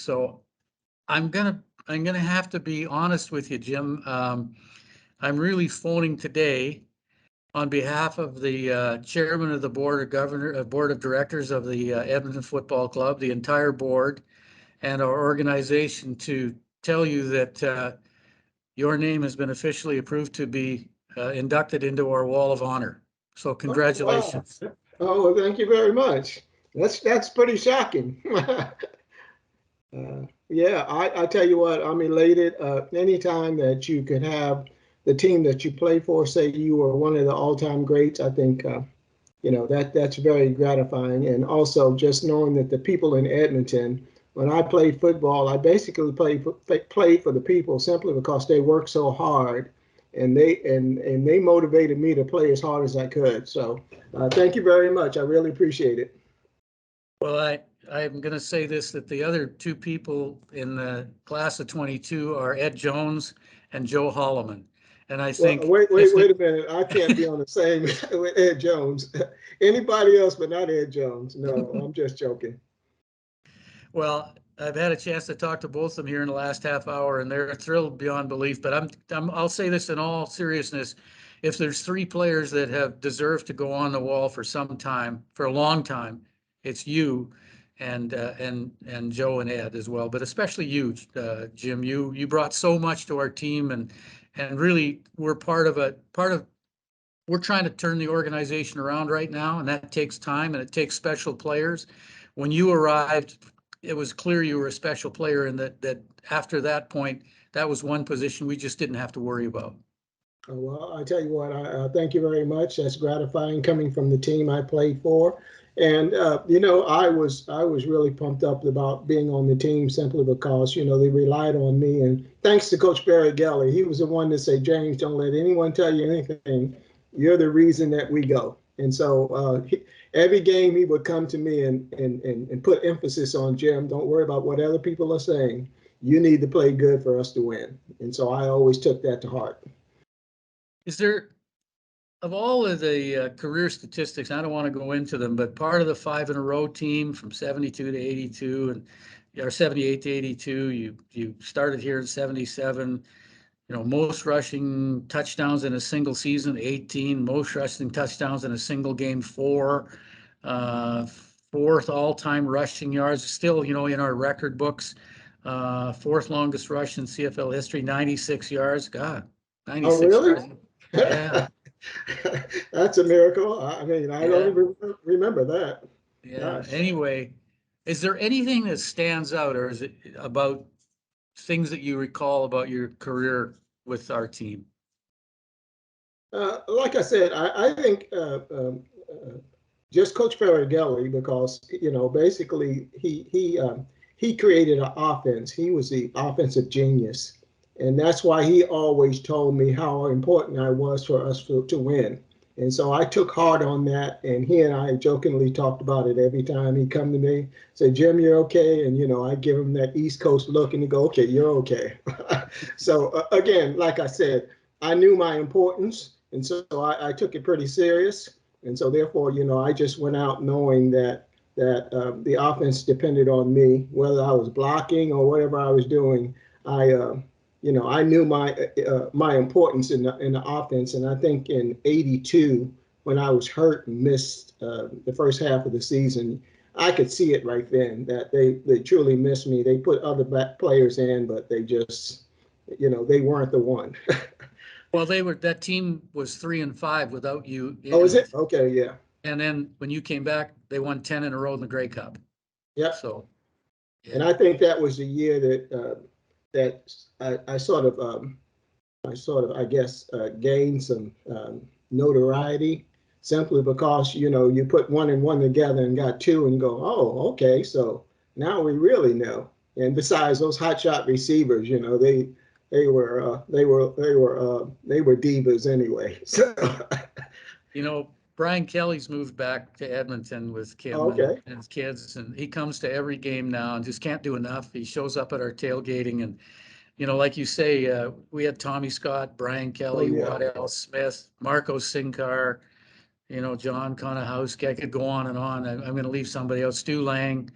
So I'm gonna have to be honest with you, Jim. I'm really phoning today on behalf of the chairman of the board of directors of the Edmonton Football Club, the entire board, and our organization to tell you that your name has been officially approved to be inducted into our Wall of Honor. So congratulations. Oh, wow. Oh, well, thank you very much. That's pretty shocking. Yeah, I tell you what, I'm elated. Anytime that you can have the team that you play for say you are one of the all-time greats, I think that's very gratifying. And also just knowing that the people in Edmonton, when I played football, I basically played for the people simply because they worked so hard, and they motivated me to play as hard as I could. So thank you very much. I really appreciate it. Well, I'm going to say this, that the other two people in the class of 22 are Ed Jones and Joe Hollimon. And I think wait a minute. I can't be on the same with Ed Jones. Anybody else, but not Ed Jones. No, I'm just joking. Well, I've had a chance to talk to both of them here in the last half hour, and they're thrilled beyond belief. But I'll say this in all seriousness: if there's three players that have deserved to go on the wall for some time, for a long time, it's you, and Joe and Ed as well. But especially you, Jim. You brought so much to our team, and really we're we're trying to turn the organization around right now, and that takes time and it takes special players. When you arrived, it was clear you were a special player, and that after that point, that was one position we just didn't have to worry about. Well, I tell you what, I thank you very much. That's gratifying coming from the team I played for. And I was really pumped up about being on the team simply because they relied on me. And thanks to Coach Barry Gelly, he was the one to say, James, don't let anyone tell you anything. You're the reason that we go. And so every game he would come to me and put emphasis on, Jim, don't worry about what other people are saying. You need to play good for us to win. And so I always took that to heart. Is there, of all of the career statistics, I don't want to go into them, but part of the 5-in-a-row team from 72 to 82 or 78 to 82, you started here in 77. Most rushing touchdowns in a single season, 18. Most rushing touchdowns in a single game, 4. Fourth all-time rushing yards, still, in our record books. Fourth longest rush in CFL history, 96 yards. God, 96 Oh, really? yards. Yeah. That's a miracle. I mean, I don't even remember that. Yeah. Gosh. Anyway, is there anything that stands out, or is it about things that you recall about your career with our team? Like I said, I think just Coach Farragelli, because basically he created an offense. He was the offensive genius, and that's why he always told me how important I was for us to win. And so I took heart on that, and he and I jokingly talked about it every time he come to me, say, Jim, you're okay. And, I give him that East Coast look, and he go, okay, you're okay. So again, like I said, I knew my importance, and so I took it pretty serious. And so therefore, I just went out knowing that the offense depended on me, whether I was blocking or whatever I was doing. I knew my importance in the offense. And I think in 82, when I was hurt and missed the first half of the season, I could see it right then that they truly missed me. They put other players in, but they just, they weren't the one. Well, that team was 3-5 without you in Oh, is it? it. Okay, yeah. And then when you came back, they won 10 in a row in the Grey Cup. Yep. So, yeah. And I think that was the year that I sort of, I guess, gained some notoriety simply because, you put 1 and 1 together and got 2 and go, oh, okay, so now we really know. And besides those hotshot receivers, they were divas anyway. So Brian Kelly's moved back to Edmonton with Kim okay. and his kids, and he comes to every game now and just can't do enough. He shows up at our tailgating, and like you say, we had Tommy Scott, Brian Kelly, Waddell Smith, Marco Sinkar, John Konahowski. I could go on and on. I'm going to leave somebody out. Stu Lang.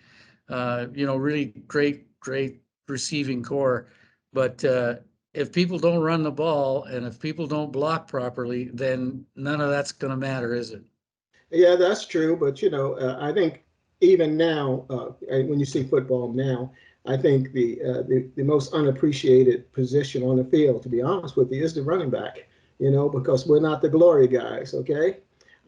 Really great receiving core. But if people don't run the ball and if people don't block properly, then none of that's going to matter, is it? Yeah, that's true. But I think even now, when you see football now, I think the most unappreciated position on the field, to be honest with you, is the running back. Because we're not the glory guys. Okay,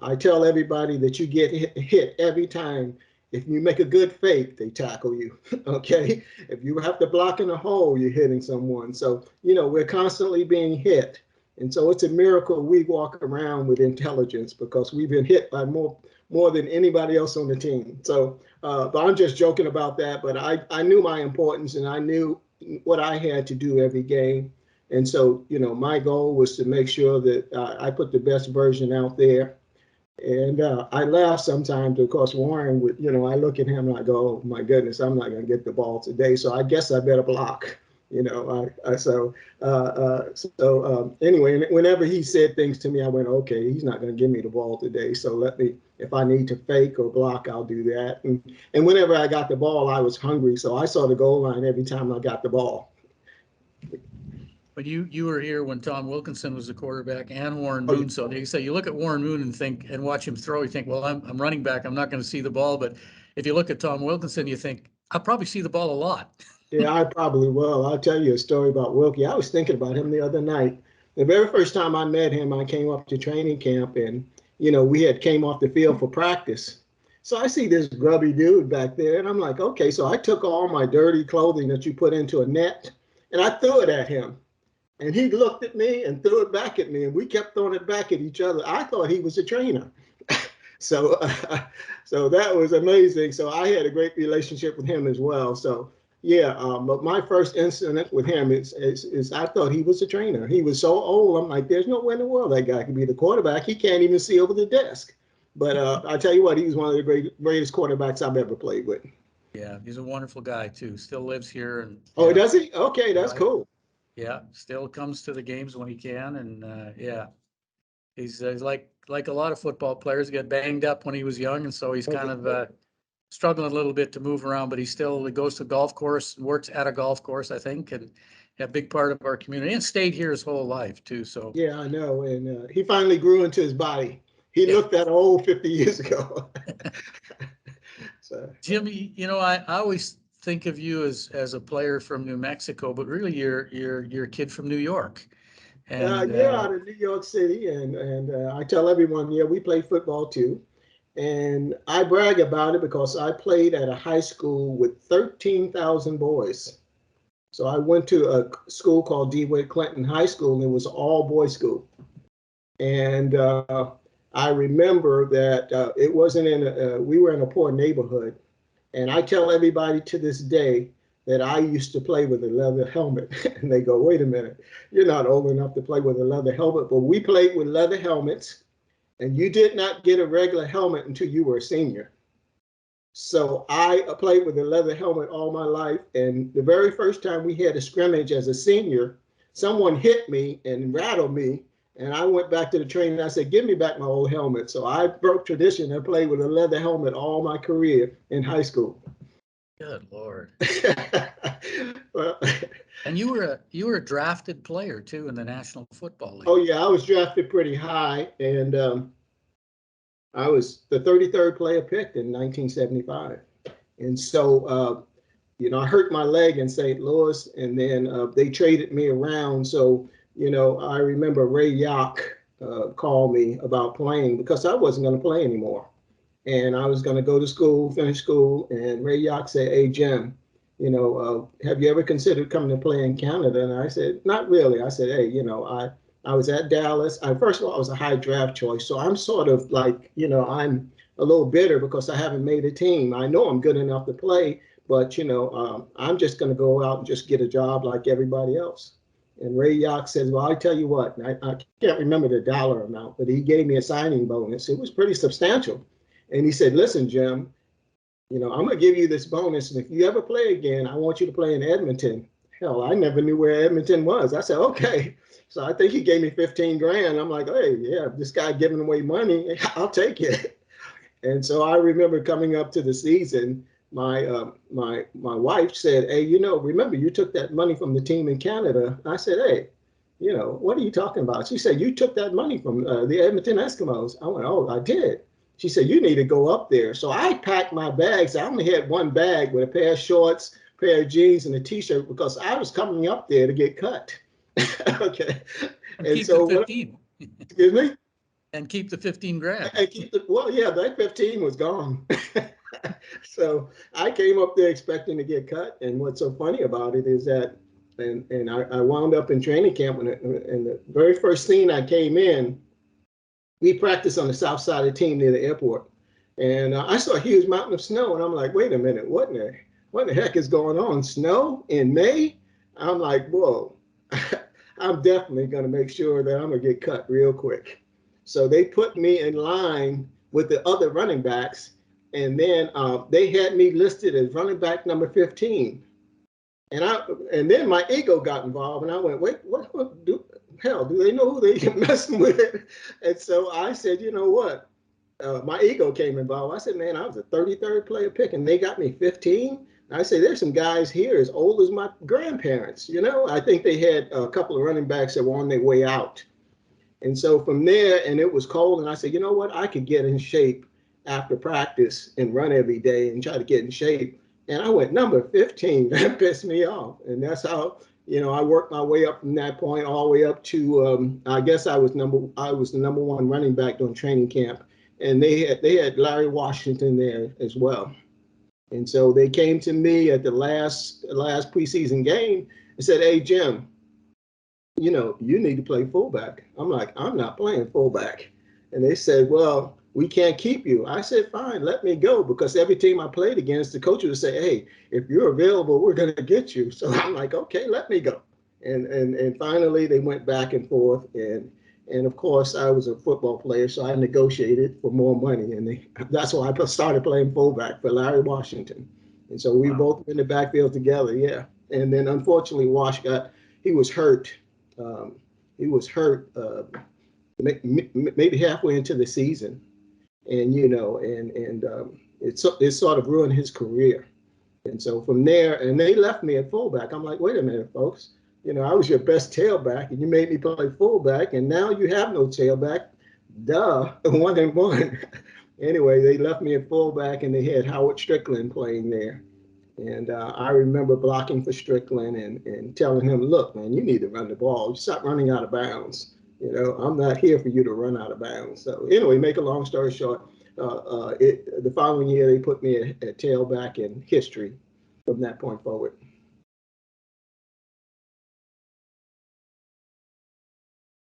I tell everybody that you get hit every time. If you make a good fake, they tackle you. Okay, if you have to block in a hole, you're hitting someone. So we're constantly being hit. And so it's a miracle we walk around with intelligence because we've been hit by more than anybody else on the team. So, but I'm just joking about that. But I knew my importance and I knew what I had to do every game. And so, my goal was to make sure that I put the best version out there. And I laugh sometimes because Warren would, I look at him and I go, oh my goodness, I'm not going to get the ball today. So I guess I better block. Anyway, whenever he said things to me, I went, okay, he's not going to give me the ball today. So let me, if I need to fake or block, I'll do that. And whenever I got the ball, I was hungry. So I saw the goal line every time I got the ball. But you were here when Tom Wilkinson was the quarterback and Warren Oh, Moon. So they say you look at Warren Moon and watch him throw, you think, well, I'm running back. I'm not going to see the ball. But if you look at Tom Wilkinson, you think, I'll probably see the ball a lot. yeah, I probably will. I'll tell you a story about Wilkie. I was thinking about him the other night. The very first time I met him, I came up to training camp and, we had came off the field for practice. So I see this grubby dude back there and I'm like, okay, so I took all my dirty clothing that you put into a net and I threw it at him. And he looked at me and threw it back at me and we kept throwing it back at each other. I thought he was a trainer. So, so that was amazing. So I had a great relationship with him as well. So yeah, but my first incident with him is I thought he was a trainer. He was so old. I'm like, there's no way in the world that guy could be the quarterback. He can't even see over the desk. But I tell you what, he was one of the greatest quarterbacks I've ever played with. Yeah, he's a wonderful guy too. Still lives here and Oh, yeah, does he? Okay, that's yeah, cool. yeah. Still comes to the games when he can, and yeah, he's like a lot of football players. He got banged up when he was young, and so he's kind of struggling a little bit to move around. But he goes to golf course, works at a golf course, I think, and a big part of our community, and stayed here his whole life too. So Yeah, I know. And he finally grew into his body. He yeah, looked that old 50 years ago. So, Jimmy, I always think of you as a player from New Mexico, but really you're a kid from New York, and yeah, out of New York City, and I tell everyone, yeah, we play football too, and I brag about it because I played at a high school with 13,000 boys. So I went to a school called DeWitt Clinton High School, and it was all boys school. And I remember that it wasn't we were in a poor neighborhood, and I tell everybody to this day that I used to play with a leather helmet. And they go, wait a minute, you're not old enough to play with a leather helmet. But we played with leather helmets, and you did not get a regular helmet until you were a senior. So I played with a leather helmet all my life. And the very first time we had a scrimmage as a senior, someone hit me and rattled me. And I went back to the trainer and I said, give me back my old helmet. So I broke tradition and played with a leather helmet all my career in high school. good Lord. Well, And you were a drafted player too in the National Football oh League. yeah, I was drafted pretty high, and I was the 33rd player picked in 1975. And so, I hurt my leg in St. Louis, and then they traded me around. So, I remember Ray Yock called me about playing because I wasn't going to play anymore. And I was going to go to school, finish school. And Ray Yock said, hey, Jim, have you ever considered coming to play in Canada? And I said, not really. I said, hey, I was at Dallas. First of all, I was a high draft choice. So I'm sort of like, I'm a little bitter because I haven't made a team. I know I'm good enough to play, but, I'm just going to go out and just get a job like everybody else. And Ray Yock says, well, I tell you what, I can't remember the dollar amount, but he gave me a signing bonus. It was pretty substantial. And he said, listen, Jim, I'm going to give you this bonus. And if you ever play again, I want you to play in Edmonton. Hell, I never knew where Edmonton was. I said, okay. So I think he gave me 15 grand. I'm like, hey, yeah, this guy giving away money, I'll take it. And so I remember coming up to the season, my wife said, hey, remember you took that money from the team in Canada. I said, hey, what are you talking about? She said, you took that money from the Edmonton Eskimos. I went, oh, I did. She said, you need to go up there. So I packed my bags. I only had one bag with a pair of shorts, pair of jeans, and a t-shirt because I was coming up there to get cut. Okay. And And keep so the 15. Excuse me? And keep the 15 grand. And well, yeah, that 15 was gone. So I came up there expecting to get cut. And what's so funny about it is that, and I wound up in training camp, and the very first scene I came in, we practiced on the south side of the team near the airport. And I saw a huge mountain of snow, and I'm like, wait a minute, what in the heck is going on? Snow in May? I'm like, whoa, I'm definitely going to make sure that I'm going to get cut real quick. So they put me in line with the other running backs, and then they had me listed as running back number 15. And then my ego got involved, and I went, wait, what do they know who they're messing with? And so I said, you know what? My ego came involved. I said, man, I was a 33rd player pick, and they got me 15. I say, there's some guys here as old as my grandparents. I think they had a couple of running backs that were on their way out. And so from there, and it was cold, and I said, you know what? I could get in shape after practice and run every day and try to get in shape. And I went number 15. That pissed me off. And that's how, I worked my way up from that point all the way up to, I guess I was the number one running back during training camp. And they had Larry Washington there as well. And so they came to me at the last preseason game and said, hey, Jim, you need to play fullback. I'm like, I'm not playing fullback. And they said, well, we can't keep you. I said, fine, let me go. Because every team I played against, the coach would say, hey, if you're available, we're going to get you. So I'm like, okay, let me go. And finally, they went back and forth. And of course, I was a football player, so I negotiated for more money. And that's why I started playing fullback for Larry Washington. And so we both were in the backfield together, yeah. And then unfortunately, he was hurt. Maybe halfway into the season, and it sort of ruined his career. And so from there, and they left me at fullback. I'm like, wait a minute, folks. I was your best tailback, and you made me play fullback, and now you have no tailback. Duh, 1-1. Anyway, they left me at fullback, and they had Howard Strickland playing there. And I remember blocking for Strickland and telling him, look, man, you need to run the ball. You stop running out of bounds. I'm not here for you to run out of bounds. So anyway, make a long story short, the following year, they put me at tailback in history from that point forward.